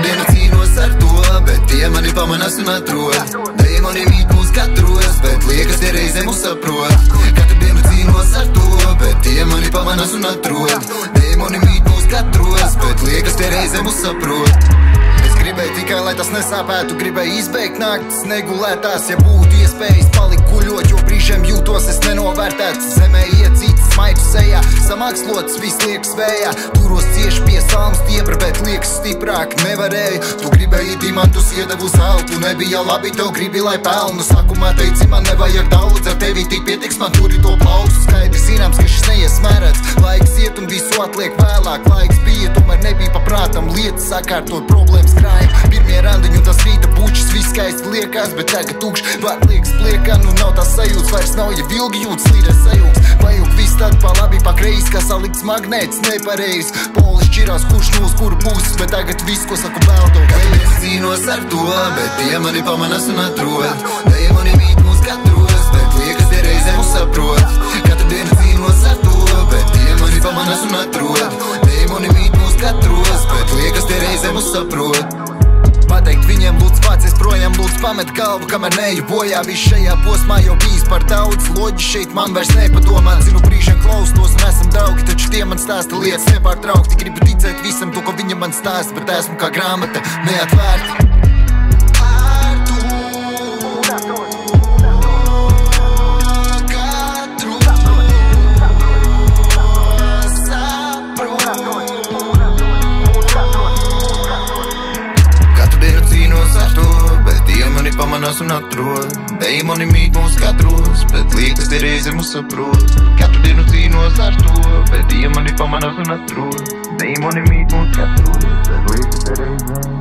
dienu cīnos ar to, bet tie mani pamanās un atrod. Dēmoni mīt mūs katros, bet liekas tie reizē mūs saprot. Katru dienu cīnos ar to, bet tie mani pamanās un atrod. Dēmoni mīt mūs katros, bet liekas tie reizē mūs saprot. Gribēju tikai, lai tas nesāpētu, gribēju izbeigt naktis negulētās. Ja būtu iespējas palikt guļot, jo brīžiem jūtos es nenovērtēts. Zemē iecīts smaidu sejā, samākslots viss liekas vējā. Turos cieši pie salmu stiepra, bet liekas stiprāk nevarēju. Tu gribēji dimantus, iedevu zeltu, nebija labi, tev gribi, lai pelnu. Sākumā teici, man nevajag daudz, ar tevi tik pietiks, man turi to plaukstu. Skaidri zināms, ka šis neies mērēts, laiks iet un visu atliek vēlāk. Laiks bija, tomēr nebija paprātam lietas sakārtot, problēmas krājumi. Pirmie randiņi un tas rīta pučis, viss skaisti liekas, bet tagad tukšs, vārd liekas pliekā. Nu nav tās sajūtas, vairs nav, ja vilgi jūtas līdēs sajūgs. Pajūk viss tad pa labi, pa kreisi, kā salikts magnēts nepareiz. Polis šķirās, kurš no uz kuru puses, bet tagad viss, ko saku vēl tev veids. Es cīnos ar to, bet tie mani pamanās un atrod. Dēmoni mīt mūs katros, bet liekas tie reizē mūs saprot. Katru dienu cīnos ar to, bet tie mani pamanās un atrod. Dēmoni mīt mūs katros, bet liekas tie reizē mūs saprot. Pateikt viņiem lūdz vācies projām, lūdz pamet galvu, kamēr neju bojā. Viss šajā posmā jau bijis par daudz, loģi šeit man vairs nepadomā. Zinu brīžiem klaustos un esam draugi, taču tie man stāsta lietas nepārtraukti. Gribu ticēt visam to, ko viņa man stāsta, bet esmu kā grāmata neatvērta. Pamanās un atrod. Dēmoni mīt mūs katros, bet liekas tie reize mūs saprot. Katru dienu cīnos ar to, bet tie mani pamanās un atrod. Dēmoni mīt mūs katros, bet liekas tie reize